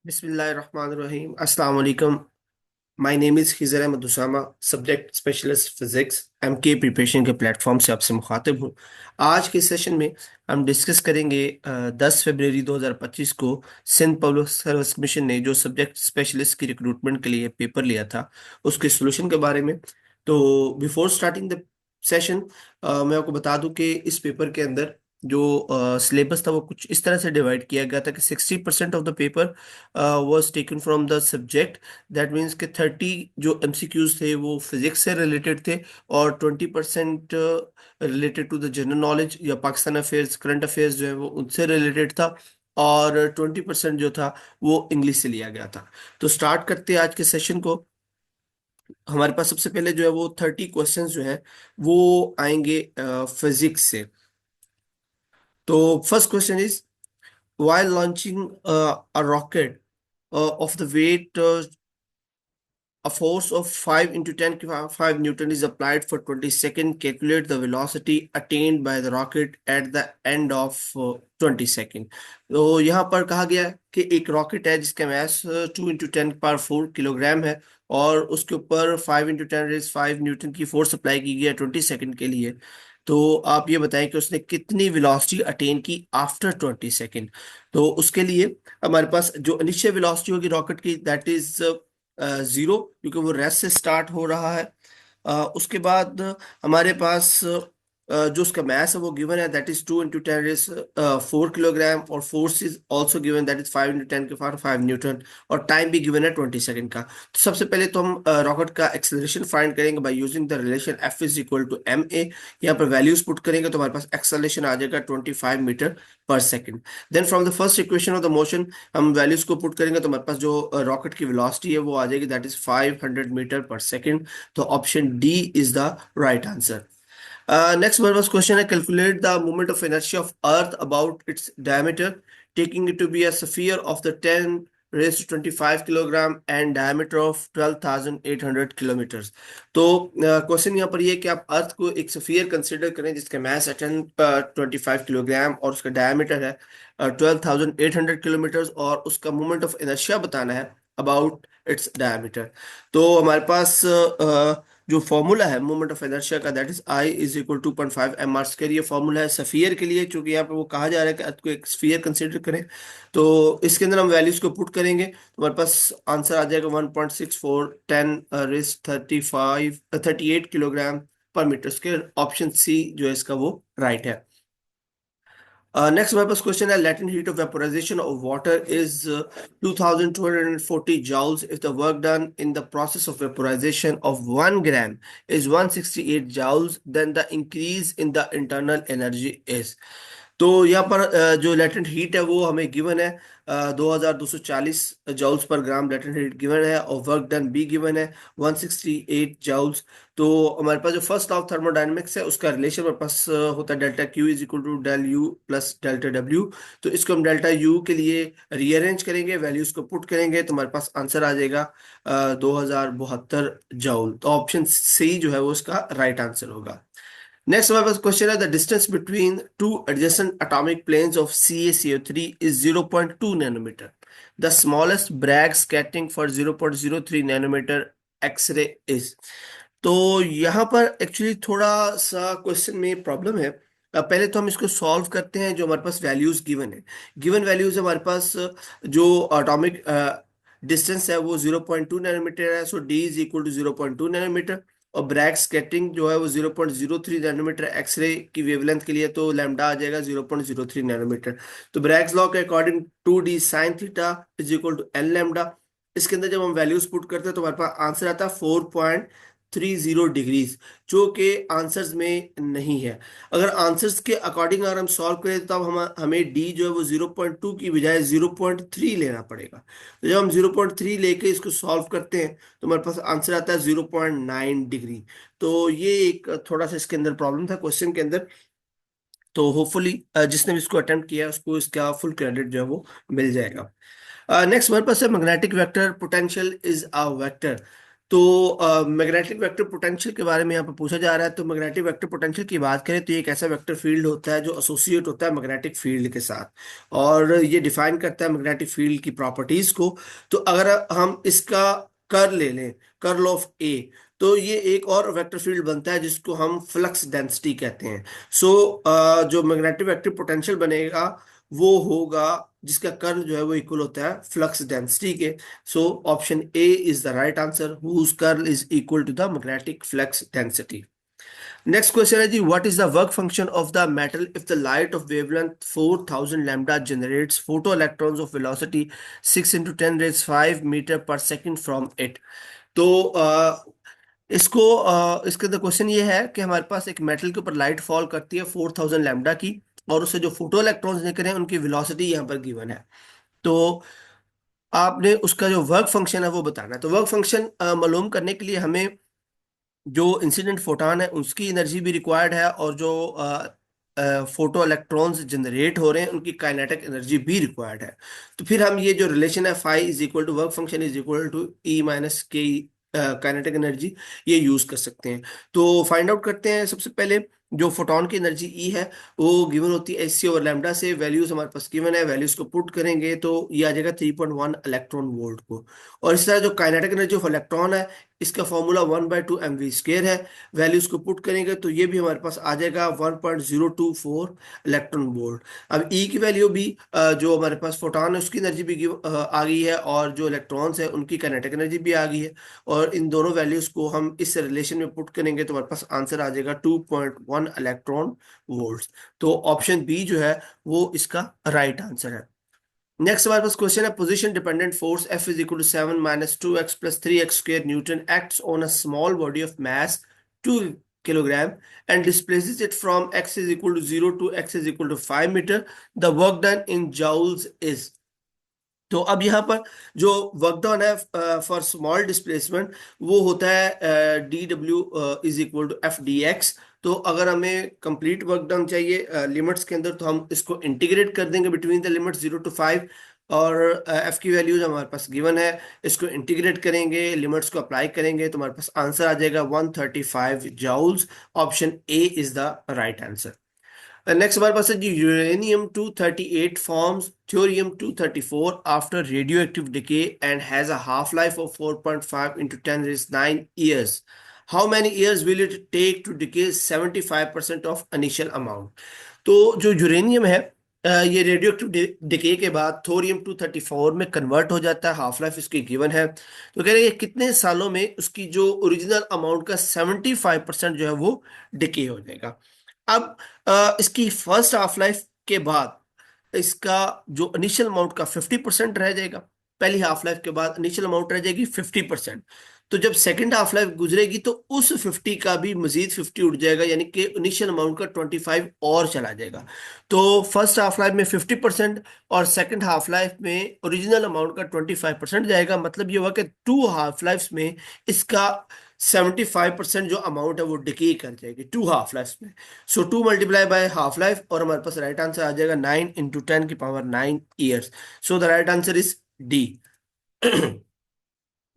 Bismillahirrahmanirrahim. Assalamu alaikum. My name is Khizar Ahmed Usama, subject specialist physics MK preparation के platform से आपसे मुखातिब हूँ। आज के सेशन में हम डिस्कस करेंगे 10 फरवरी 2025 को सिंध पब्लिक सर्विस कमीशन ने जो सब्जेक्ट स्पेशलिस्ट की रिक्रूटमेंट के लिए पेपर लिया था उसके सोल्यूशन के बारे में। तो बिफोर स्टार्टिंग द सेशन मैं आपको बता दूं कि इस पेपर के अंदर जो सिलेबस था वो कुछ इस तरह से डिवाइड किया गया था कि 60% of the paper was taken from the subject. That means के 30 जो एमसीक्यूज थे वो फिजिक्स से रिलेटेड थे और 20% related to the general knowledge या पाकिस्तान अफेयर्स करंट अफेयर्स जो है वो उनसे रिलेटेड था। और 20% जो था वो इंग्लिश से लिया गया था। तो स्टार्ट करते हैं आज के सेशन को। हमारे पास सबसे पहले जो है वो 30 क्वेश्चंस जो है वो आएंगे फिजिक्स से। तो first question is while launching a rocket of the weight a force of 5 into 10 to power 5 Newton is applied for 20 seconds. Calculate the velocity attained by the rocket at the end of 20 second. तो यहाँ पर कहा गया है कि एक rocket है जिसका मास 2 into 10 power 4 किलोग्राम है और उसके ऊपर 5 into 10 raised 5 न्यूटन की फोर्स अप्लाई की गई है 20 सेकेंड के लिए। तो आप ये बताएं कि उसने कितनी वेलोसिटी अटेन की आफ्टर 20 सेकेंड। तो उसके लिए हमारे पास जो इनिशियल वेलोसिटी होगी रॉकेट की दैट इज जीरो, क्योंकि वो रेस्ट से स्टार्ट हो रहा है। उसके बाद हमारे पास जो उसका मास है वो गिवन है that is 2 into 10 raised 4 kilogram और force is also given that is 5 into 10 के पावर 5 न्यूटन और टाइम भी गिवन है 20 सेकंड का। तो सबसे पहले तो हम रॉकेट का एक्सेलरेशन फाइंड करेंगे by using the relation F is equal to M A. यहाँ पर वैल्यूज पुट करेंगे तो हमारे पास एक्सेलरेशन आ जाएगा 25 मीटर पर second. Then from the first equation of the motion हम वैल्यूज को पुट करेंगे तो हमारे पास जो रॉकेट की वेलोसिटी है वो आ जाएगी दैट इज 500 मीटर पर सेकंड। तो option D is the right answer. Next हमारे पास क्वेश्चन है calculate the moment of inertia of earth about its diameter taking it to be a sphere of the 10 raised to 25 kilogram and diameter of 12,800 kilometre. तो question यहाँ पर ये है कि आप अर्थ को एक स्फीयर कंसिडर करें जिसका मास है 10 25 किलोग्राम और उसका डायमीटर है 12,800 किलोमीटर और उसका मोमेंट ऑफ इनर्शिया बताना है अबाउट इट्स डायमीटर। तो हमारे पास जो फॉर्मूला है मोमेंट ऑफ इनर्शिया का that is I is equal 2.5 mr square. ये फॉर्मूला है सफियर के लिए, क्योंकि यहाँ पे वो कहा जा रहा है कि अर्थ को एक स्फीयर कंसिडर करें। तो इसके अंदर हम वैल्यूज को पुट करेंगे तो हमारे पास आंसर आ जाएगा 1.64 10 raised 35 38 किलोग्राम पर मीटर स्क्वायर। ऑप्शन सी जो है इसका वो राइट है। नेक्स्ट हमारे पास क्वेश्चन है latent heat of vaporisation of water is 2240 joules if the work done in the process of vaporization of 1 gram is 168 joules, then the increase in the internal energy is। तो यहाँ पर जो latent heat है वो हमें given है 2240 joules पर ग्राम latent heat given है और वर्क डन भी गिवन है 168 जॉल्स। तो हमारे पास जो फर्स्ट लॉ ऑफ थर्मोडायनेमिक्स है उसका रिलेशन हमारे पास होता है delta Q is equal to del U plus delta W. तो इसको हम डेल्टा यू के लिए रीअरेंज करेंगे, वैल्यूज को पुट करेंगे तो हमारे पास आंसर आ जाएगा 2072 जॉल। तो ऑप्शन सी जो है वो उसका राइट आंसर होगा। Next, हमारे पास क्वेश्चन है the distance between two adjacent atomic planes of CaCO3 is 0.2 nanometre. The smallest Bragg scattering for 0.03 nanometre X-ray is. तो यहाँ पर एक्चुअली थोड़ा सा क्वेश्चन में प्रॉब्लम है। पहले तो हम इसको सॉल्व करते हैं। जो हमारे पास वैल्यूज गिवन है, गिवन वैल्यूज हमारे पास जो एटॉमिक डिस्टेंस है वो 0.2 नैनोमीटर है। So D is equal to 0.2 nanometre और ब्रैग स्कैटरिंग जो है वो 0.03 नैनोमीटर एक्सरे की वेवलेंथ के लिए, तो लैम्डा आ जाएगा 0.03 नैनोमीटर। तो ब्रैग्स लॉ के according 2d sine theta is equal to n lambda. इसके अंदर जब हम वैल्यूज पुट करते हैं तो हमारे पास आंसर आता है 4.30 डिग्रीज, जो कि आंसर्स में नहीं है। अगर आंसर्स के अकॉर्डिंग अगर हम सॉल्व करें तो हम हमें डी जो है वो 0.2 की बजाय 0.3 लेना पड़ेगा। तो जब हम 0.3 लेके इसको सॉल्व करते हैं तो हमारे पास आंसर आता है 0.9 डिग्री। तो ये एक थोड़ा सा इसके अंदर प्रॉब्लम था क्वेश्चन के अंदर। तो होपफुली जिसने भी इसको अटेम्प्ट किया उसको इसका फुल क्रेडिट जो है वो मिल जाएगा। नेक्स्ट हमारे पास है magnetic vector potential is a vector. तो मैग्नेटिक वेक्टर पोटेंशियल के बारे में यहाँ पर पूछा जा रहा है। तो मैग्नेटिक वेक्टर पोटेंशियल की बात करें तो ये एक ऐसा वेक्टर फील्ड होता है जो एसोसिएट होता है मैग्नेटिक फील्ड के साथ, और ये डिफाइन करता है मैग्नेटिक फील्ड की प्रॉपर्टीज को। तो अगर हम इसका कर्ल ले लें, कर्ल ऑफ ए, तो ये एक और वेक्टर फील्ड बनता है जिसको हम फ्लक्स डेंसिटी कहते हैं। सो जो मैग्नेटिक वेक्टर पोटेंशियल बनेगा वो होगा, जिसका कर्ल जो है वो इक्वल होता है फ्लक्स डेंसिटी के। So option A is the right answer, whose curl is equal to the magnetic flux density. Next question है जी, what is the work function of the metal if the light of wavelength 4000 lambda generates photo electrons of velocity 6 into 10 raised 5 metre पर second from it. तो इसके अंदर question ये है कि हमारे पास एक मेटल के ऊपर लाइट फॉल करती है 4000 लैम्डा की, और उससे जो फोटो इलेक्ट्रॉन्स निकले हैं उनकी वेलोसिटी यहाँ पर गिवन है। तो आपने उसका जो वर्क फंक्शन है वो बताना है। तो वर्क फंक्शन मालूम करने के लिए हमें जो इंसिडेंट फोटॉन है उसकी एनर्जी भी रिक्वायर्ड है, और जो फोटो इलेक्ट्रॉन्स जनरेट हो रहे हैं उनकी काइनेटिक एनर्जी भी रिक्वायर्ड है। तो फिर हम ये जो रिलेशन है phi is equal to work function is equal to E minus K kinetic energy, ये यूज कर सकते हैं। तो फाइंड आउट करते हैं सबसे पहले। जो फोटोन की एनर्जी ई है वो गिवन होती है एच सी और लैम्डा से। वैल्यूज हमारे पास गिवन है, वैल्यूज को पुट करेंगे तो ये आ जाएगा 3.1 इलेक्ट्रॉन वोल्ट को। और इस तरह जो काइनेटिक एनर्जी ऑफ इलेक्ट्रॉन है इसका फॉर्मूला 1/2 mv² है। वैल्यूज को पुट करेंगे तो ये भी हमारे पास आ जाएगा 1.024 इलेक्ट्रॉन वोल्ट। अब ई की वैल्यू भी जो हमारे पास फोटॉन है उसकी एनर्जी भी आ गई है, और जो इलेक्ट्रॉन्स है उनकी काइनेटिक एनर्जी भी आ गई है। और इन दोनों वैल्यूज को हम इस रिलेशन में पुट करेंगे तो हमारे पास आंसर आ जाएगा 2.1 इलेक्ट्रॉन वोल्ट। तो ऑप्शन बी जो है वो इसका राइट आंसर है। नेक्स्ट हमारे पास क्वेश्चन है, position dependent force F is equal to 7 minus 2x plus 3x square newton acts on a small body of mass 2 kilogram and displaces it from x is equal to 0 to x is equal to 5 metre. The work done in joules is. तो अब यहाँ पर जो work done है for small displacement वो होता है dw is equal to f/dx। तो अगर हमें कंप्लीट वर्क डन चाहिए लिमिट्स के अंदर तो हम इसको इंटीग्रेट कर देंगे बिटवीन द लिमिट्स 0 to 5, और f की वैल्यूज हमारे पास गिवन है। इसको इंटीग्रेट करेंगे, लिमिट्स को अप्लाई करेंगे तो हमारे पास आंसर आ जाएगा 135 joules. Option A is the right answer. Next हमारे पास है जी, uranium 238 forms thorium 234 after radioactive decay and has a half life of 4.5 into 10 raised 9 years. How many years will it take to decay 75% of initial amount. तो जो uranium है ये radio active decay के बाद thorium 234 में convert हो जाता है, हाफ लाइफ इसकी गिवन है। तो कह रहे हैं कि कितने सालों में उसकी जो ओरिजिनल अमाउंट का 75% जो है वो डिके हो जाएगा। अब इसकी फर्स्ट हाफ लाइफ के बाद इसका जो इनिशियल अमाउंट का 50% रह जाएगा। पहली हाफ लाइफ के बाद इनिशियल अमाउंट रह जाएगी 50%। तो जब सेकंड हाफ लाइफ गुजरेगी तो उस 50 का भी मजीद 50 उठ जाएगा, यानी कि इनिशियल अमाउंट का 25 और चला जाएगा। तो फर्स्ट हाफ लाइफ में 50% और सेकंड हाफ लाइफ में ओरिजिनल अमाउंट का 25% जाएगा। मतलब ये हुआ कि टू हाफ लाइफ में इसका 75% जो अमाउंट है वो डिके कर जाएगी टू हाफ लाइफ में। सो 2 × हाफ लाइफ, और हमारे पास राइट आंसर आ जाएगा 9 × 10⁻⁹ so the right answer is D.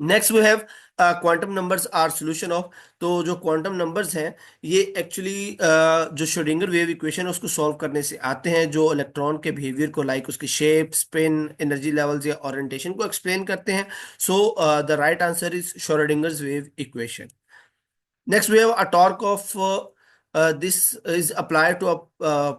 Next we have quantum numbers are solution of. तो जो क्वांटम नंबर्स हैं ये एक्चुअली जो श्रोडिंगर वेव इक्वेशन है उसको सॉल्व करने से आते हैं, जो इलेक्ट्रॉन के बिहेवियर को लाइक उसकी शेप, स्पिन, एनर्जी लेवल्स या ओरिएंटेशन को एक्सप्लेन करते हैं। सो the right answer is Schrödinger's wave equation. Next, we have a torque of this is applied to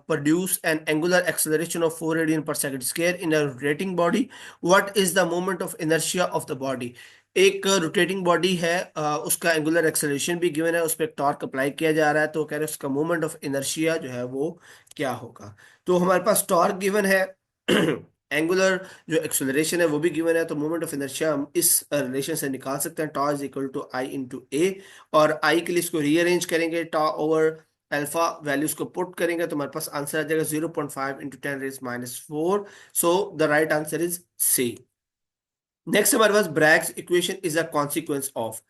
produce an angular acceleration of 4 radian per second square in a rotating body. What is the moment of inertia of the body? एक rotating body है, उसका angular acceleration भी given है, उस पर torque apply किया जा रहा है। तो कह रहे हैं उसका मोमेंट ऑफ इनर्शिया जो है वो क्या होगा। तो हमारे पास टॉर्क गिवन है, एंगुलर जो एक्सेलरेशन है वो भी गिवन है। तो मोमेंट ऑफ इनर्शिया हम इस रिलेशन से निकाल सकते हैं, tau is equal to I into A. और आई के लिए इसको रीअरेंज करेंगे, टॉ ओवर अल्फा वैल्यूज को पुट करेंगे तो हमारे पास आंसर आ जाएगा 0.5 into 10⁻⁴। So the right answer is C. Next हमारे पास Bragg's equation is a consequence of.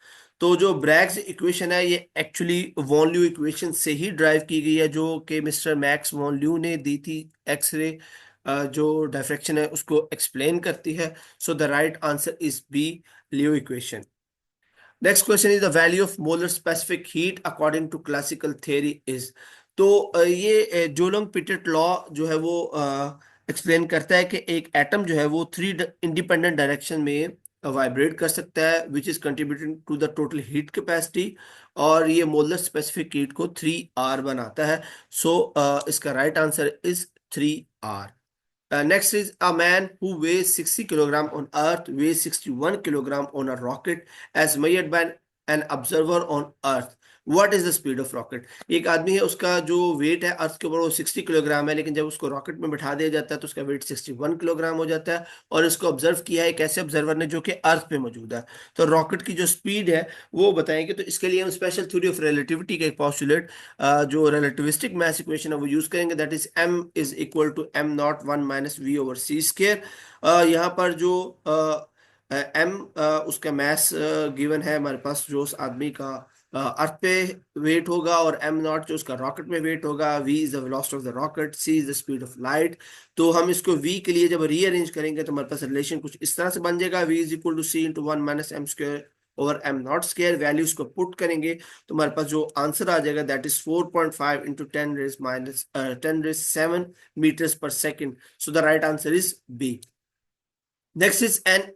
तो जो ब्रैग्स इक्वेशन है ये एक्चुअली वॉन ल्यू इक्वेशन से ही ड्राइव की गई है, जो कि मिस्टर मैक्स वॉन ल्यू ने दी थी। एक्सरे जो डायफ्रैक्शन है उसको एक्सप्लेन करती है। So the right answer is B, Leo equation. Next question is the value of molar specific heat according to classical theory is. तो ये जोलोंग पिटेट लॉ जो है वो एक्सप्लेन करता है कि एक एटम जो है वो थ्री इंडिपेंडेंट डायरेक्शन में वाइब्रेट कर सकता है which is contributing to the total heat capacity, और ये मोलर स्पेसिफिक हीट को 3R बनाता है। सो इसका right answer is 3R। Next is a man who weighs 60 kilogram on Earth weighs 61 kilogram on a rocket as measured by an observer on Earth. What is the speed of rocket? एक आदमी है, उसका जो wait है अर्थ के ऊपर वो 60 kilogram है, लेकिन जब उसको रॉकेट में बैठा दिया जाता है तो उसका वेट 61 किलोग्राम हो जाता है। और इसको ऑब्जर्व किया है एक ऐसे ऑब्जर्वर ने जो कि अर्थ पे मौजूद है। तो रॉकेट की जो स्पीड है वो बताएंगे। तो इसके लिए हम स्पेशल थ्योरी ऑफ रिलेटिविटी का एक पोस्टुलेट जो रिलेटिविस्टिक मैथ इक्वेशन है वो यूज करेंगे, that is m is equal to m naught 1 - v/c²। यहाँ पर जो m उसका मैथ गिवन है हमारे पास, जो उस आदमी का अर्थ पे वेट होगा, और m नॉट जो उसका रॉकेट में वेट होगा, v is the velocity of the rocket, c is the speed of light. तो हम इसको v के लिए जब रीअरेंज करेंगे तो हमारे पास रिलेशन कुछ इस तरह से बन जाएगा, v is equal to c into 1 - m² / m0²। Values को पुट करेंगे तो हमारे पास जो आंसर आ जाएगा that is 4.5 into 10⁻⁷ meters per second। So the right answer is B. Next is an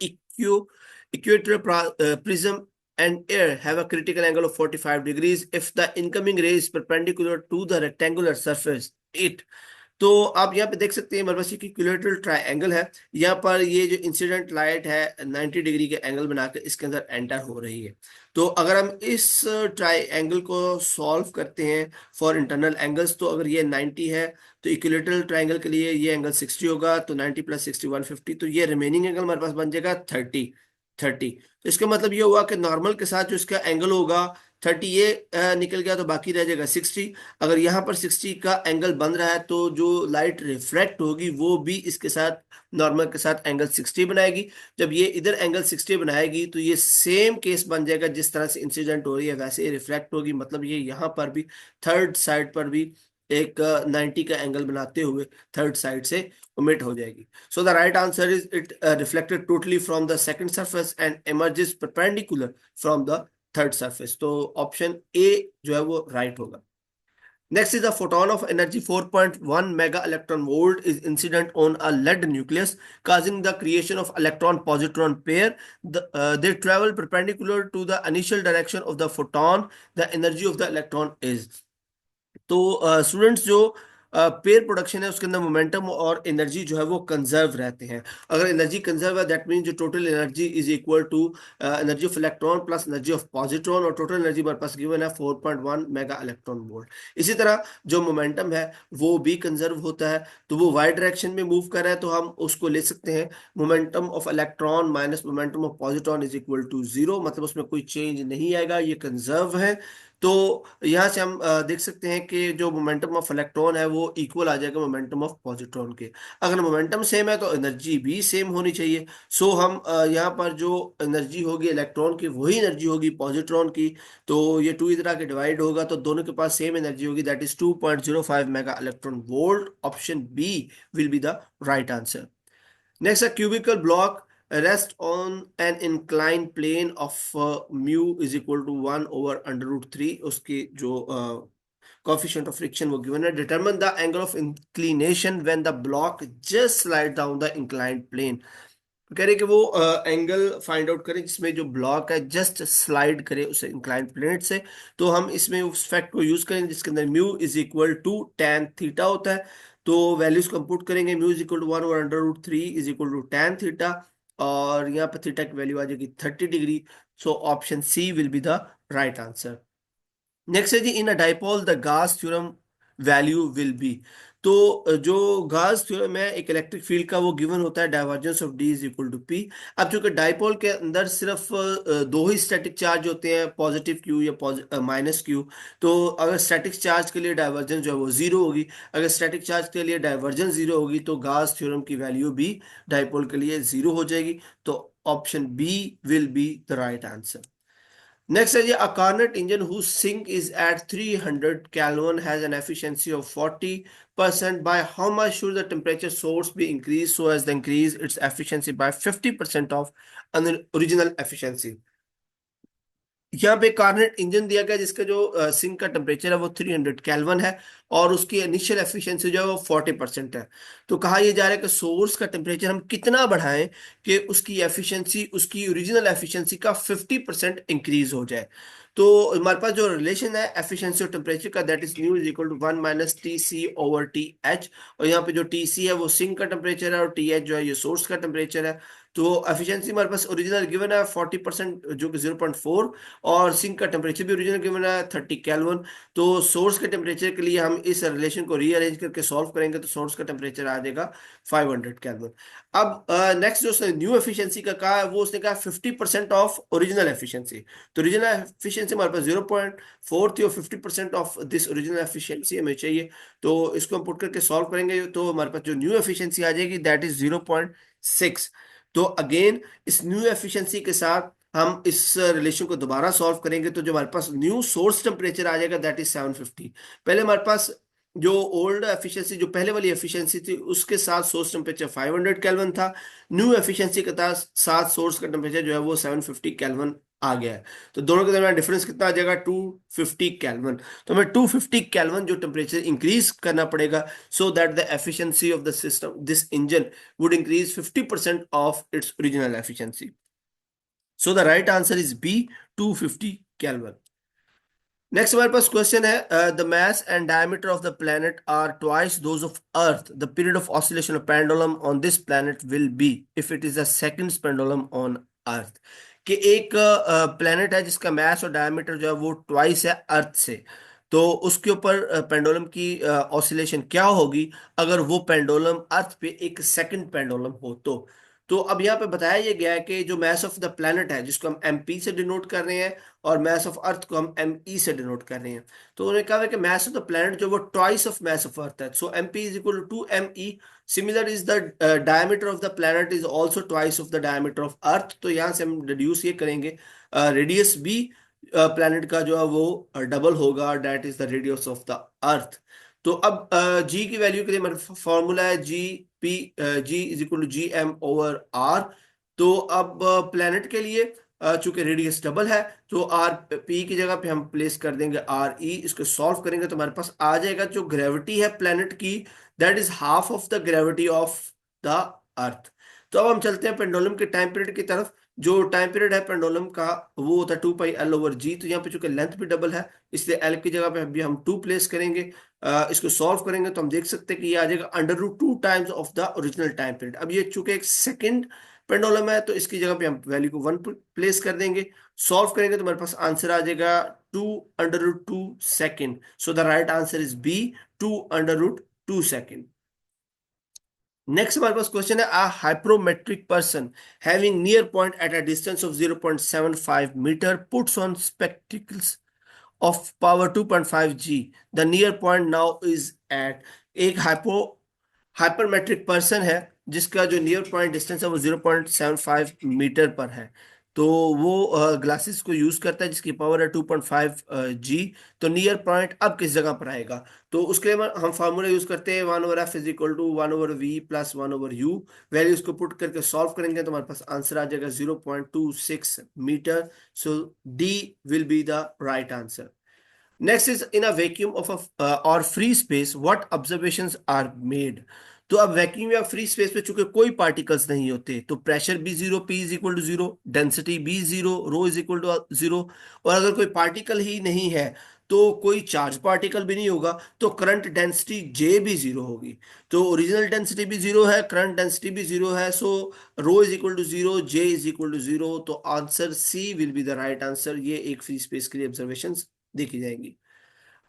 equatorial prism and air have a critical angle of 45 degrees if the incoming ray is perpendicular to the rectangular surface it। तो आप यहाँ पे देख सकते हैं हमारे पास एक equilateral triangle है। यहाँ पर ये जो इंसिडेंट लाइट है 90 डिग्री के एंगल बनाकर इसके अंदर एंटर हो रही है। तो अगर हम इस ट्रायंगल को सॉल्व करते हैं फॉर इंटरनल एंगल्स, तो अगर ये 90 है तो इक्विलेटरल ट्रायंगल के लिए ये एंगल 60 होगा, तो 90 + 60 150, तो ये रिमेनिंग एंगल हमारे पास बन जाएगा 30। तो इसका मतलब ये हुआ कि नॉर्मल के साथ जो इसका एंगल होगा 30 ये निकल गया, तो बाकी रह जाएगा 60। अगर यहाँ पर 60 का एंगल बन रहा है तो जो लाइट रिफ्रैक्ट होगी वो भी इसके साथ नॉर्मल के साथ एंगल 60 बनाएगी। जब ये इधर एंगल 60 बनाएगी तो ये सेम केस बन जाएगा, जिस तरह से इंसिडेंट हो रही है वैसे ही रिफ्रैक्ट होगी। मतलब ये यहाँ पर भी थर्ड साइड पर भी एक 90 का एंगल बनाते हुए थर्ड साइड से ओमिट हो जाएगी। सो the right answer is it reflected totally from the second surface and emerges perpendicular from the third surface. तो ऑप्शन ए जो है वो राइट होगा। Next is a photon of energy 4.1 mega electron volt is incident on a lead nucleus, causing the creation of electron-positron pair. They travel perpendicular to the initial direction of the photon. The energy of the electron is। तो students जो pair production है उसके अंदर momentum और energy जो है वो conserve रहते हैं। अगर एनर्जी कंजर्व है दैट मीन जो total energy is equal to energy of electron plus energy of positron, और टोटल एनर्जी हमारे पास गिवन है 4.1 मेगा इलेक्ट्रॉन वोल्ट। इसी तरह जो मोमेंटम है वो भी कंजर्व होता है, तो वो वाई डायरेक्शन में मूव कर रहा है तो हम उसको ले सकते हैं momentum of electron minus momentum of positron is equal to 0, मतलब उसमें कोई चेंज नहीं आएगा, ये कंजर्व है। तो यहाँ से हम देख सकते हैं कि जो मोमेंटम ऑफ इलेक्ट्रॉन है वो इक्वल आ जाएगा मोमेंटम ऑफ पॉजिट्रॉन के। अगर मोमेंटम सेम है तो एनर्जी भी सेम होनी चाहिए। सो हम यहाँ पर जो एनर्जी होगी इलेक्ट्रॉन की वही एनर्जी होगी पॉजिट्रॉन की। तो ये टू इधर आके डिवाइड होगा तो दोनों के पास सेम एनर्जी होगी, that is 2.05 mega electron volt. Option B will be the right answer. Next, a cubical block rests on an inclined plane of mu is equal to 1 over under root 3। उसकी जो coefficient of friction वो given है। Determine the angle of inclination when the block just slide down the inclined plane। कह रहे कि वो angle find out करें जिसमें जो ब्लॉक है जस्ट स्लाइड करे उस इंक्लाइंड प्लेन से। तो हम इसमें उस फैक्ट को यूज करेंगे जिसके अंदर mu is equal to tan theta होता है। तो वैल्यूज को हम पुट करेंगे, म्यू इज इक्वल टू 1 और under root 3 is equal to tan theta, और यहाँ पर थीटा की वैल्यू आ जाएगी 30 degree. So option C will be the right answer. Next है जी, in a dipole the Gauss theorem value will be. तो जो गास थ्योरम है एक इलेक्ट्रिक फील्ड का वो गिवन होता है divergence of D is equal to P. अब चूंकि डाइपोल के अंदर सिर्फ दो ही स्टैटिक चार्ज होते हैं, पॉजिटिव क्यू या माइनस क्यू। तो अगर स्टैटिक चार्ज के लिए डाइवर्जेंस जो है वो जीरो होगी, अगर स्टैटिक चार्ज के लिए डाइवर्जेंस जीरो होगी तो गास थ्योरम की वैल्यू भी डाइपोल के लिए जीरो हो जाएगी। तो option B will be the right answer. Next is a Carnot engine whose sink is at 300 Kelvin has an efficiency of 40%. By how much should the temperature source be increased so as to increase its efficiency by 50% of an original efficiency? यहाँ पे कार्नेट engine दिया गया जिसका जो sink का temperature है वो 300 kelvin है, और उसकी इनिशियल एफिशिएंसी जो है वो 40% है। तो कहा यह जा रहा है कि सोर्स का टेम्परेचर हम कितना बढ़ाएं कि उसकी एफिशिएंसी उसकी ओरिजिनल एफिशिएंसी का 50% इंक्रीज हो जाए। तो हमारे पास जो रिलेशन है एफिशिएंसी और टेम्परेचर का, that is nu is equal to 1 - TC/TH। और यहाँ पे जो TC है वो सिंक का टेम्परेचर है, और TH जो है ये सोर्स का टेम्परेचर है। तो एफिशिएंसी हमारे पास ओरिजिनल गिवन है 40%, जो कि 0.4, और सिंक का टेम्परेचर भी ओरिजिनल गिवन है 30 केल्विन। तो सोर्स के टेम्परेचर के लिए हम इस रिलेशन को रीअरेंज करके सॉल्व करेंगे तो सोर्स का टेम्परेचर आ जाएगा 500 केल्विन। अब नेक्स्ट जो उसने न्यू एफिशिएंसी का कहा है वो उसने कहा 50% ऑफ ओरिजिनल एफिशिएंसी। तो ओरिजिनल एफिशिएंसी हमारे पास 0.4 थी, और 50% ऑफ दिस ओरिजिनल एफिशिएंसी हमें चाहिए। तो इसको हम पुट करके सॉल्व करेंगे तो हमारे पास जो न्यू एफिशिएंसी आ जाएगी दैट इज 0.6। तो अगेन इस न्यू एफिशिएंसी के साथ हम इस रिलेशन को दोबारा सॉल्व करेंगे तो जो हमारे पास न्यू सोर्स टेम्परेचर आ जाएगा दैट इज 750। पहले हमारे पास जो ओल्ड एफिशिएंसी जो पहले वाली एफिशिएंसी थी उसके साथ सोर्स टेम्परेचर 500 केल्विन था। न्यू एफिशिएंसी के साथ सोर्स का टेम्परेचर जो है वो 750 केल्विन आ गया है। तो दोनों के दरमियान डिफरेंस कितना आ जाएगा? 250 केल्विन। तो हमें 250 केल्विन जो टेम्परेचर इंक्रीज करना पड़ेगा so that the efficiency of the system this engine would increase 50% of its original efficiency. So the right answer is B, 250 Kelvin. Next हमारे पास क्वेश्चन है the mass and diameter of the planet are twice those of earth, the period of oscillation of pendulum on this planet will be if it is the second pendulum on earth. कि एक planet है जिसका मास और diameter जो है वो twice है अर्थ से, तो उसके ऊपर पेंडुलम की ऑसिलेशन क्या होगी अगर वो पेंडुलम अर्थ पे एक सेकंड पेंडुलम हो तो अब यहाँ पे बताया ये गया है कि जो मास ऑफ द प्लैनेट है जिसको हम MP से डिनोट कर रहे हैं, और मास ऑफ अर्थ को हम ME से डिनोट कर रहे हैं। तो उन्होंने कहा है कि मास ऑफ द प्लैनेट जो वो twice of mass of earth है, so MP is equal to 2ME। Similar is the diameter of the planet is also twice of the diameter of earth. तो यहाँ से हम डिड्यूस ये करेंगे radius भी प्लैनेट का जो है वो डबल होगा, that is the radius of the earth. तो अब जी की वैल्यू के लिए मेरा फॉर्मूला है जी इज इक्वल टू GM/R। तो अब प्लैनेट के लिए चूंकि रेडियस डबल है तो P की जगह पे हम प्लेस कर देंगे RE। इसको सॉल्व करेंगे तो हमारे पास आ जाएगा जो ग्रेविटी है प्लैनेट की that is half of the gravity of the earth. तो अब हम चलते हैं पेंडुलम के टाइम पीरियड की तरफ। जो टाइम पीरियड है पेंडुलम का वो होता है 2πL/G। तो यहाँ पे चूंकि लेंथ भी डबल है इसलिए L की जगह पे अभी हम 2 प्लेस करेंगे। इसको सॉल्व करेंगे तो हम देख सकते हैं कि ये आ जाएगा √2 times of the original time period. अब ये चूंकि एक सेकंड पेंडुलम है तो इसकी जगह पे हम वैल्यू को 1 प्लेस कर देंगे। सॉल्व करेंगे तो हमारे पास आंसर आ जाएगा 2 √2 second. So the right answer is B, 2 √2 second. Next हमारे पास क्वेश्चन है a hypermetropic person having near point at a distance of 0.75 metre puts on spectacles of power 2.5 G। The near point now is at. एक hypermetropic person है जिसका जो near point distance है वो 0.75 metre पर है। तो वो ग्लासेस को यूज करता है जिसकी पावर है 2.5 G। तो नियर पॉइंट अब किस जगह पर आएगा? तो उसके लिए हम फार्मूला यूज करते हैं 1/f is equal to 1/v plus 1/u। Values को पुट करके सॉल्व करेंगे तो हमारे पास आंसर आ जाएगा 0.26 metre. So D will be the right answer. Next is in a vacuum of a or free space, what observations are made? तो अब वैक्यूम या फ्री स्पेस पे चूंकि कोई पार्टिकल्स नहीं होते तो प्रेशर भी zero, P is equal to zero, density भी zero, rho is equal to zero. और अगर कोई पार्टिकल ही नहीं है तो कोई चार्ज पार्टिकल भी नहीं होगा तो करंट डेंसिटी J भी जीरो होगी। तो ओरिजिनल डेंसिटी भी जीरो है, करंट डेंसिटी भी जीरो है, so rho is equal to zero, J is equal to zero. तो answer C will be the right answer. ये एक फ्री स्पेस के लिए ऑब्जर्वेशन देखी जाएंगी।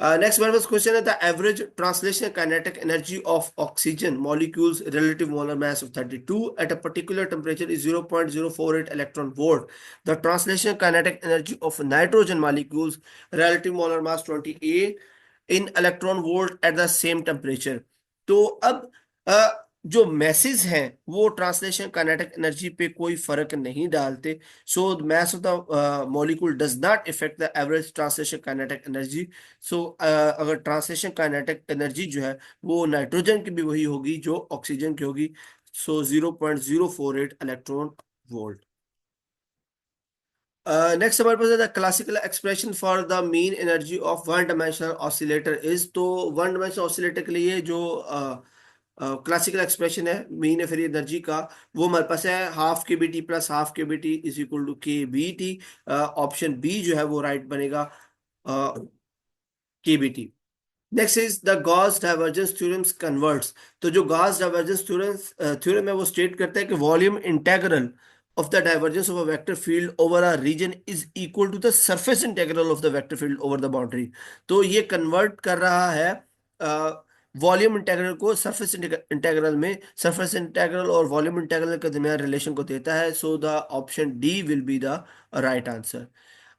Next one was question is the average translation kinetic energy of oxygen molecules relative molar mass of 32 at a particular temperature is 0.048 electron volt. The translation kinetic energy of nitrogen molecules relative molar mass 28 in electron volt at the same temperature. तो अब जो message हैं वो translation kinetic energy पे कोई फर्क नहीं डालते। सो mass of the molecule does not affect the average translation kinetic energy। सो अगर ट्रांसलेशन काइनेटिक एनर्जी जो है वो नाइट्रोजन की भी वही होगी जो ऑक्सीजन की होगी। सो 0.048 इलेक्ट्रॉन वोल्ट। नेक्स्ट हमारे पास है the classical expression for the mean energy of one dimensional oscillator is. तो वन डायमेंशनल ऑसिलेटर के लिए जो क्लासिकल एक्सप्रेशन है मीन फ्री एनर्जी का, वो हमारे पास है half K B T plus half K B T is equal to K B T. Option B जो है वो राइट बनेगा, K B T. Next is the Gauss divergence theorems converts. तो जो गॉस डाइवर्जेंस थ्योरम है वो state करता है कि volume integral of the divergence of a vector field over a region is equal to the surface integral of the vector field over the boundary. तो ये convert कर रहा है वॉल्यूम इंटेग्रल को सरफेस इंटेग्रल में, सरफेस इंटेग्रल और volume integral के दरमियान रिलेशन को देता है। So the option D will be the right answer.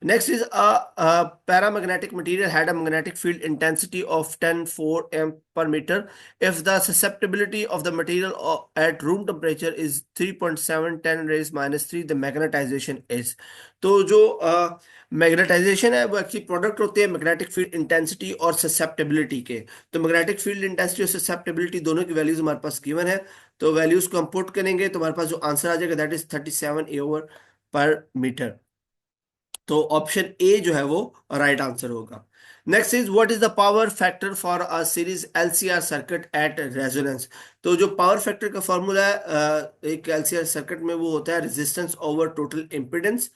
Next is a paramagnetic material had a magnetic field intensity of 10 4 amp per meter. If the susceptibility of the material at room temperature is 3.7 10 raised minus 3, the magnetization is। तो जो magnetisation है वो actually product होते हैं magnetic field intensity और susceptibility के। तो magnetic field intensity और ससेप्टेबिलिटी दोनों की वैल्यूज हमारे पास गिवन है। तो वैल्यूज को हम पुट करेंगे तो हमारे पास जो आंसर आ जाएगा दैट इज 37 ए ओवर पर मीटर। तो ऑप्शन ए जो है वो राइट आंसर होगा। Next is what is the power factor for a series LCR circuit at resonance. तो जो पावर फैक्टर का फॉर्मूला है एक एलसीआर सर्किट में वो होता है रेजिस्टेंस ओवर टोटल इम्पिडेंस।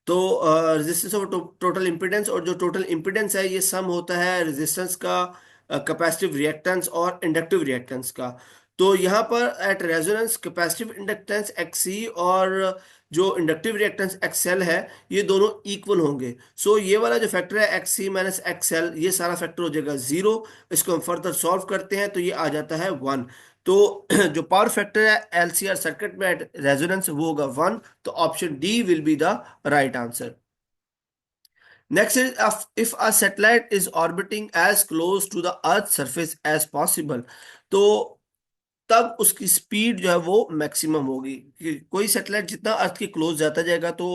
तो रेजिस्टेंस ऑफ टोटल इम्पिडेंस, और जो टोटल इम्पिडेंस है ये सम होता है रेजिस्टेंस का, कैपेसिटिव रिएक्टेंस और इंडक्टिव रिएक्टेंस का। तो यहाँ पर at resonance capacitive inductance XC और जो इंडक्टिव रिएक्टेंस एक्सएल है ये दोनों इक्वल होंगे। सो ये वाला जो फैक्टर है एक्सी माइनस एक्सएल ये सारा फैक्टर हो जाएगा जीरो। इसको हम फर्दर सॉल्व करते हैं तो ये आ जाता है वन। तो जो पावर फैक्टर है एलसीआर सर्किट में एट रेजोनेंस वो होगा वन। तो option D will be the right answer. Next is if a satellite is orbiting as close to the Earth's surface as possible, तो तब उसकी स्पीड जो है वो मैक्सिमम होगी। कोई सैटेलाइट जितना अर्थ के क्लोज जाता जाएगा तो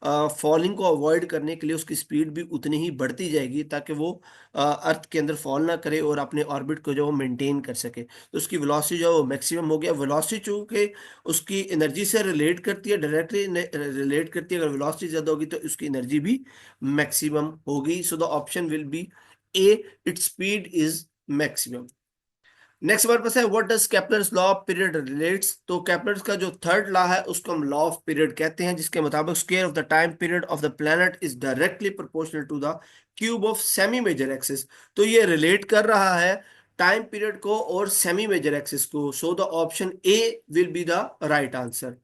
फॉलिंग को अवॉइड करने के लिए उसकी स्पीड भी उतनी ही बढ़ती जाएगी ताकि वो अर्थ के अंदर फॉल ना करे और अपने ऑर्बिट को जो वो मेंटेन कर सके। तो उसकी वेलोसिटी जो है वो मैक्सिमम हो गया। वेलोसिटी चूंकि उसकी एनर्जी से रिलेट करती है, डायरेक्टली रिलेट करती है, अगर वेलोसिटी ज्यादा होगी तो उसकी एनर्जी भी मैक्सिमम होगी। सो the option will be A, its speed is maximum. Next हमारे पास है what does Kepler's law of period relates. तो केपलर्स का जो थर्ड लॉ है उसको हम लॉ ऑफ पीरियड कहते हैं, जिसके मुताबिक square of the time period of the planet is directly proportional to the cube of semi major axis. तो ये रिलेट कर रहा है टाइम पीरियड को और सेमी मेजर एक्सिस को। सो the option A will be the right answer.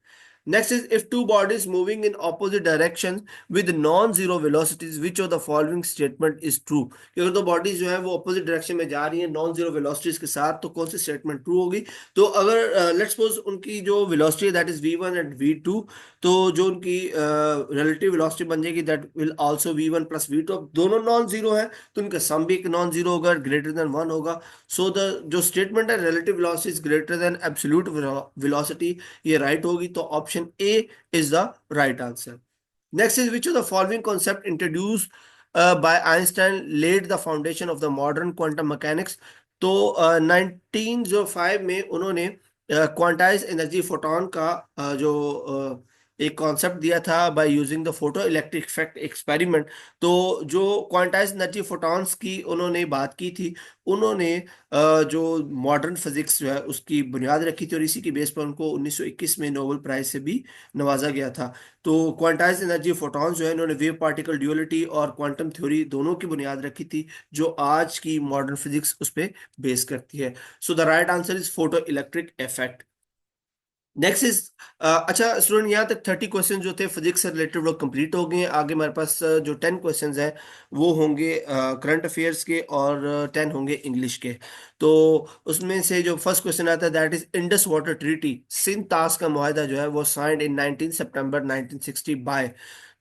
Next is if two bodies moving in opposite directions with non-zero velocities, which of the following statement is true। कि अगर दो bodies जो है वो opposite direction में जा रही हैं नॉन जीरो वेलोसिटीज के साथ तो कौन सी स्टेटमेंट ट्रू होगी। तो अगर लेट्स सपोज उनकी जो वेलोसिटी है that is v1 and v2, तो जो उनकी रिलेटिव वेलोसिटी बन जाएगी that will also v1 plus v2। अब दोनों नॉन जीरो है तो उनका सम भी एक नॉन जीरो होगा, ग्रेटर देन वन होगा। सो द जो स्टेटमेंट है relative velocity is greater than absolute velocity, ये राइट होगी। तो option A is the right answer. Next is which of the following concept introduce by Einstein led the foundation of the modern quantum mechanics. तो 1905 में उन्होंने quantize energy photon का एक concept दिया था bye using the photo electric effect experiment. तो जो quantize energy photons की उन्होंने बात की थी, उन्होंने जो मॉडर्न फिजिक्स जो है उसकी बुनियाद रखी थी और इसी की बेस पर उनको 1921 में नोबेल प्राइज से भी नवाजा गया था। तो क्वांटाइज एनर्जी फोटॉन्स जो है इन्होंने वेव पार्टिकल ड्यूअलिटी और क्वांटम थ्योरी दोनों की बुनियाद रखी थी जो आज की मॉडर्न फिजिक्स उस पर बेस करती है। So the right answer is photo electric effect. Next is अच्छा स्टूडेंट, यहाँ तक 30 क्वेश्चन जो थे फिजिक्स से रिलेटेड वो कंप्लीट हो गए हैं। आगे हमारे पास जो 10 क्वेश्चंस हैं वो होंगे करंट अफेयर्स के और 10 होंगे इंग्लिश के। तो उसमें से जो फर्स्ट क्वेश्चन आता है that is Indus water treaty Sindh तास का मुआहदा जो है वो साइंड इन 19 सितंबर 1960 बाय।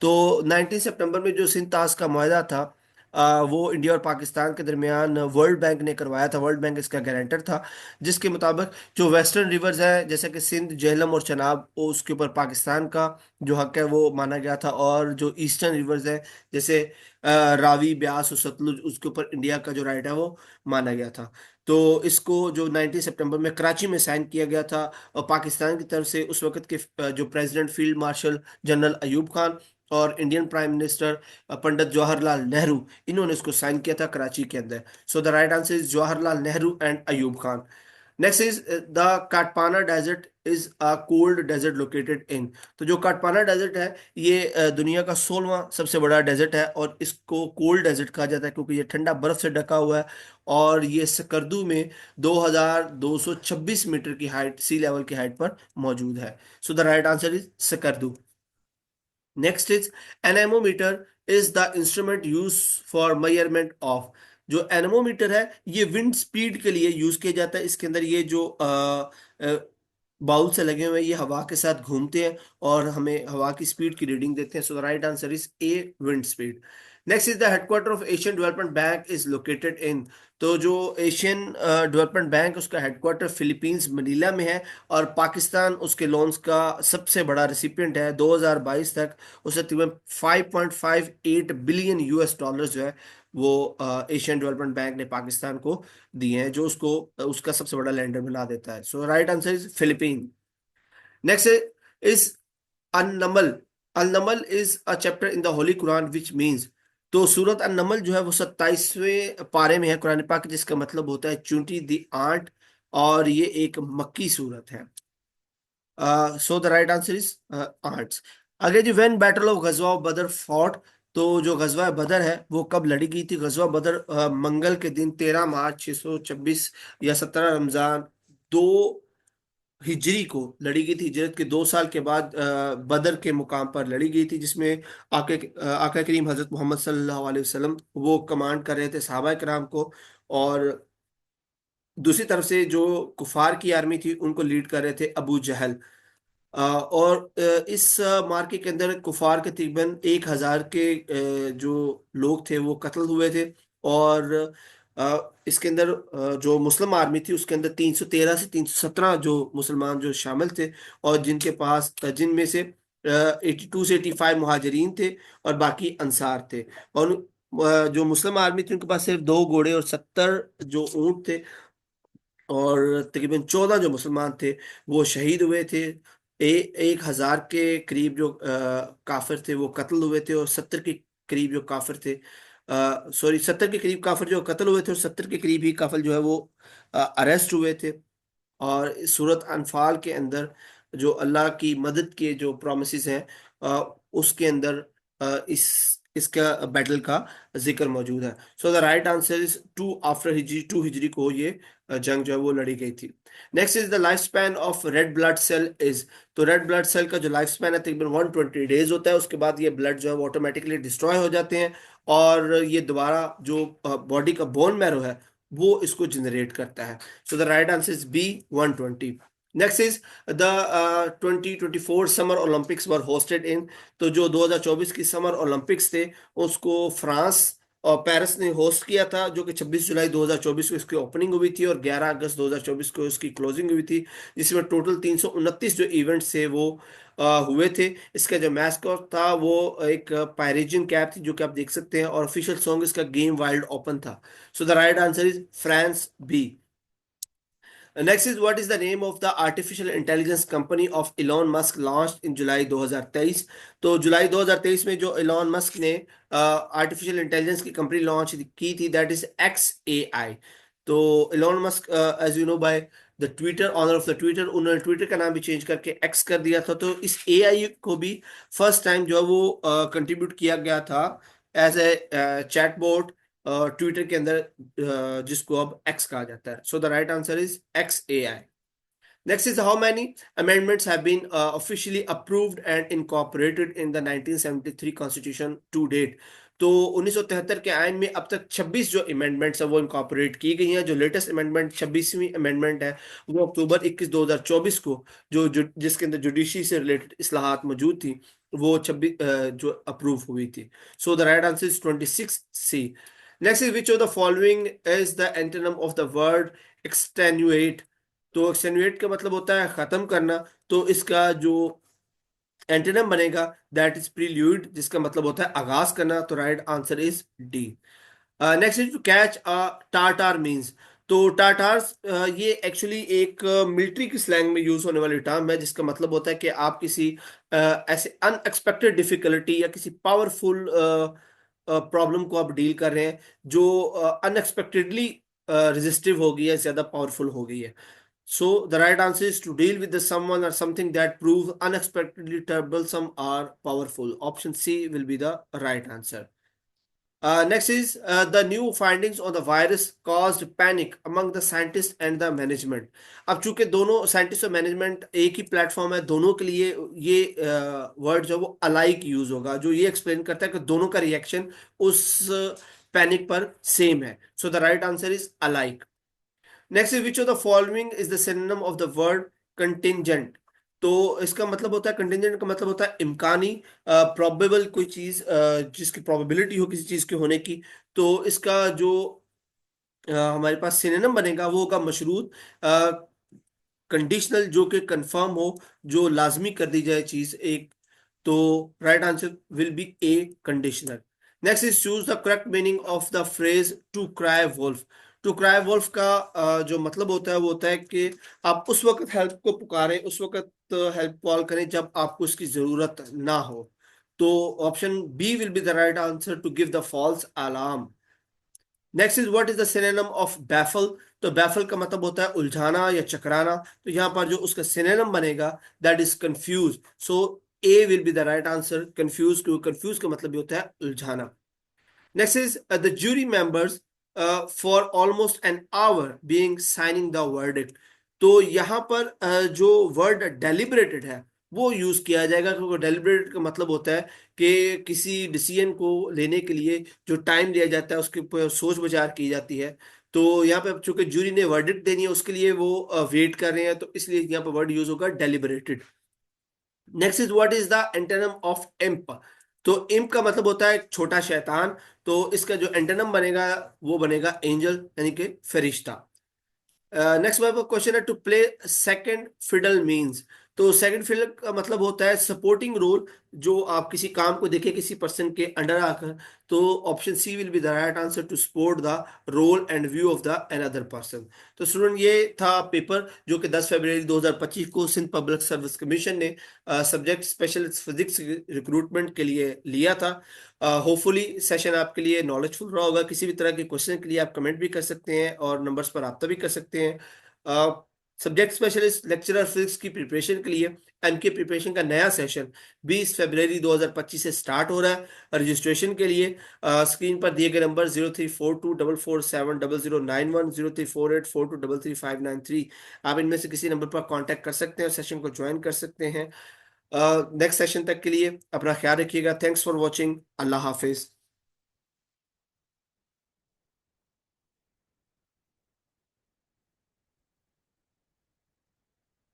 तो 19 सितंबर में जो सिंध तास का मुआहदा था वो इंडिया और पाकिस्तान के दरमियान वर्ल्ड बैंक ने करवाया था। वर्ल्ड बैंक इसका गारंटर था, जिसके मुताबिक जो वेस्टर्न रिवर्स है जैसे कि सिंध झेलम और चनाब वो उसके ऊपर पाकिस्तान का जो हक है वो माना गया था, और जो ईस्टर्न रिवर्स है जैसे रावी ब्यास और सतलुज उसके ऊपर इंडिया का जो राइट है वो माना गया था। तो इसको जो 19 सितंबर में कराची में साइन किया गया था और पाकिस्तान की तरफ से उस वक्त के जो president field marshal general Ayub Khan और Indian prime minister Pandit Jawaharlal Nehru, इन्होंने इसको साइन किया था कराची के अंदर। So the right answer is Jawaharlal Nehru and Ayub Khan. Next is the Katpana desert is a cold desert located in. तो जो काटपाना डेजर्ट है ये दुनिया का 16वां सबसे बड़ा डेजर्ट है, और इसको कोल्ड डेजर्ट कहा जाता है क्योंकि ये ठंडा बर्फ से ढका हुआ है, और ये सकर्दू में 2226 मीटर की हाइट, सी लेवल की हाइट पर मौजूद है। So the right answer is Skardu. Next is anemometer is the instrument use for measurement of. जो एनेमोमीटर है ये विंड स्पीड के लिए यूज किया जाता है। इसके अंदर ये जो बाउल से लगे हुए हैं ये हवा के साथ घूमते हैं और हमें हवा की स्पीड की रीडिंग देते हैं। सो the right answer is a, wind speed. Next is the headquarter of Asian development bank is located in. तो जो एशियन डेवलपमेंट बैंक उसका हेडक्वार्टर फिलीपींस मनीला में है, और पाकिस्तान उसके लोन्स का सबसे बड़ा रिसिपिएंट है। 2022 तक उसे तकरीबन 5.58 बिलियन यूएस डॉलर जो है वो एशियन डेवलपमेंट बैंक ने पाकिस्तान को दिए हैं, जो उसको उसका सबसे बड़ा लैंडर बना देता है। So right answer is Philippine. Next is An Naml. An Naml is a chapter in the holy Quran which means. तो सूरत अन-नमल जो है वो 27वें पारे में है कुरान पाक के, जिसका मतलब होता है चूंटी दी आंट, और ये एक मक्की सूरत है। So the right answer is arts. आगे जी, व्हेन बैटल ऑफ गजवा बदर फॉट। तो जो गजवा बदर है वो कब लड़ी गई थी? गजवा बदर मंगल के दिन 13 मार्च 626 या 17 रमजान 2 हिजरी को लड़ी गई थी। हिजरत के 2 साल के बाद बदर के मुकाम पर लड़ी गई थी, जिसमें आका करीम हजरत मोहम्मद सल्लल्लाहु अलैहि वसल्लम वो कमांड कर रहे थे सहाबा कराम को, और दूसरी तरफ से जो कुफार की आर्मी थी उनको लीड कर रहे थे अबू जहल। और इस मार्के के अंदर कुफार के तकरीबन 1,000 के जो लोग थे वो कत्ल हुए थे, और इसके अंदर जो मुस्लिम आर्मी थी उसके अंदर 313 से 317 जो मुसलमान जो शामिल थे, और जिनके पास जिनमें से 82 से 85 मुहाजिरीन थे और बाकी अंसार थे। और जो मुस्लिम आर्मी थी उनके पास सिर्फ 2 घोड़े और 70 जो ऊंट थे, और तकरीबन 14 जो मुसलमान थे वो शहीद हुए थे। 1,000 के करीब जो काफिर थे वो कत्ल हुए थे, और 70 के करीब जो काफिर थे, सॉरी 70 के करीब काफिर जो कत्ल हुए थे, और 70 के करीब ही काफिर जो है वो अरेस्ट हुए थे। और इस सूरत अनफाल के अंदर जो अल्लाह की मदद के जो प्रोमिसेस हैं उसके अंदर इस इसका बैटल का जिक्र मौजूद है। So the right answer is 2 हिजरी को ये जंग जो है वो लड़ी गई थी। Next is the life span of red blood cell is. तो रेड ब्लड सेल का जो लाइफ स्पैन है तकरीबन 120 डेज होता है। उसके बाद ये ब्लड जो है वो ऑटोमेटिकली डिस्ट्रॉय हो जाते हैं, और ये दोबारा जो बॉडी का बोन मैरो है वो इसको जनरेट करता है। So the right answer is B, 120. Next is the 2024 summer Olympics were hosted इन। तो जो 2024 की समर ओलंपिक्स थे उसको फ्रांस और पेरिस ने होस्ट किया था, जो कि 26 जुलाई 2024 को इसकी ओपनिंग हुई थी और 11 अगस्त 2024 को इसकी क्लोजिंग हुई थी, जिसमें टोटल 329 जो इवेंट्स थे वो हुए थे। इसका जो मैस्कॉट था वो एक पायरेजियन कैप थी, जो कि आप देख सकते हैं, और ऑफिशियल सॉन्ग इसका गेम वाइल्ड ओपन था। So the right answer is France B. Next is what is the name of the artificial intelligence company of Elon Musk launched in July 2023। तो जुलाई 2023 में जो Elon Musk ने artificial intelligence की company launch की थी, that is XAI। तो Elon Musk as you know by the Twitter, owner of the Twitter, उन्होंने Twitter का नाम भी चेंज करके एक्स कर दिया था। तो इस AI को भी फर्स्ट टाइम जो है वो कंट्रीब्यूट किया गया था एज ए चैटबॉट ट्विटर के अंदर, जिसको अब एक्स कहा जाता है। So the right answer is XAI। Next is how many amendments have been officially approved and incorporated in the 1973 Constitution to date। तो 1973 के आयन में अब तक 26 जो अमेंडमेंट्स है वो इनकॉर्पोरेट की गई हैं। जो लेटेस्ट अमेंडमेंट 26वीं अमेंडमेंट है वो अक्टूबर 21 2024 को जिसके अंदर जुडिशरी से रिलेटेड इस्लाहात मौजूद थी वो 26 जो अप्रूव हुई थी। So the right answer is 26C। Next is which of the following is the antonym of the word extenuate. तो एक्सटेन्युएट का मतलब होता है खत्म करना, तो इसका जो एंटोनिम बनेगा दैट इज प्रील्यूड, जिसका मतलब होता है आगाज करना। तो right answer is D. Next is to catch a tartar means. तो टाटार्स ये एक्चुअली एक मिलिट्री की स्लैंग में यूज होने वाली टर्म है, जिसका मतलब होता है कि आप किसी ऐसे अनएक्सपेक्टेड डिफिकल्टी या किसी पावरफुल प्रॉब्लम को आप डील कर रहे हैं जो अनएक्सपेक्टेडली रेजिस्टिव हो गई है, ज्यादा पावरफुल हो गई है. So the right answer is to deal with the someone or something that proves unexpectedly troublesome or powerful. Option C will be the right answer. Next is the new findings on the virus caused panic among the scientists and the management. अब चूंकि दोनों scientist और management एक ही platform है, दोनों के लिए ये वर्ड जो है वो अलाइक यूज होगा, जो ये एक्सप्लेन करता है कि दोनों का रिएक्शन उस पैनिक पर सेम है. So the right answer is alike. Next is which of the following is the synonym of the word contingent. तो इसका मतलब होता है, कंटिंजेंट का मतलब होता है इम्कानी, प्रोबेबल, कोई चीज जिसकी प्रोबेबिलिटी हो किसी चीज के होने की. तो इसका जो हमारे पास सिनोनिम बनेगा वो होगा मशरूत, कंडीशनल, जो कि कंफर्म हो, जो लाजमी कर दी जाए चीज एक. तो right answer will be A, conditional. Next is choose the correct meaning of the phrase to cry wolf. To cry wolf का जो मतलब होता है वो होता है कि आप उस वक्त हेल्प को पुकारें, उस वक्त हेल्प कॉल करें जब आपको उसकी जरूरत ना हो. तो option B will be the right answer, to give the false alarm. Next is what is the synonym of baffle. तो बैफल का मतलब होता है उलझाना या चकराना. तो यहाँ पर जो उसका सिनोनिम बनेगा that is confuse. So A will be the right answer, confuse. क्योंकि कंफ्यूज का मतलब भी होता है उलझाना. Next is the jury members for almost an hour being signing the verdict. तो यहाँ पर जो वर्ड deliberated है वो यूज किया जाएगा, क्योंकि deliberated का मतलब होता है कि किसी डिसीजन को लेने के लिए जो टाइम दिया जाता है उसके ऊपर सोच विचार की जाती है. तो यहाँ पे चूंकि जूरी ने वर्डिक्ट देनी है उसके लिए वो वेट कर रहे हैं, तो इसलिए यहाँ पर वर्ड यूज होगा deliberated. Next is what is the antonym of imp. तो इम्प का मतलब होता है छोटा शैतान. तो इसका जो एंटोनिम बनेगा वो बनेगा एंजल, यानी कि फरिश्ता. नेक्स्ट मेरा क्वेश्चन है, to play second fiddle means. तो सेकंड फिडल का मतलब होता है सपोर्टिंग रोल, जो आप किसी काम को देखें किसी पर्सन के अंडर आकर. तो option C will be the right answer, to support the role and view of the another person. तो स्टूडेंट ये था पेपर जो कि 10 फरवरी 2025 को सिंध पब्लिक सर्विस कमीशन ने सब्जेक्ट स्पेशलिस्ट फिजिक्स रिक्रूटमेंट के लिए लिया था. होपफुली सेशन आपके लिए नॉलेजफुल रहा होगा. किसी भी तरह के क्वेश्चन के लिए आप कमेंट भी कर सकते हैं और नंबर्स पर रब्ता भी कर सकते हैं. सब्जेक्ट स्पेशलिस्ट लेक्चरर फिजिक्स की प्रिपरेशन के लिए एमके प्रिपरेशन का नया सेशन 20 फरवरी 2025 से स्टार्ट हो रहा है. रजिस्ट्रेशन के लिए स्क्रीन पर दिए गए नंबर 0342447091, 034842335593, आप इनमें से किसी नंबर पर कांटेक्ट कर सकते हैं और सेशन को ज्वाइन कर सकते हैं. नेक्स्ट सेशन तक के लिए अपना ख्याल रखिएगा. Thanks for watching. Allah Hafiz.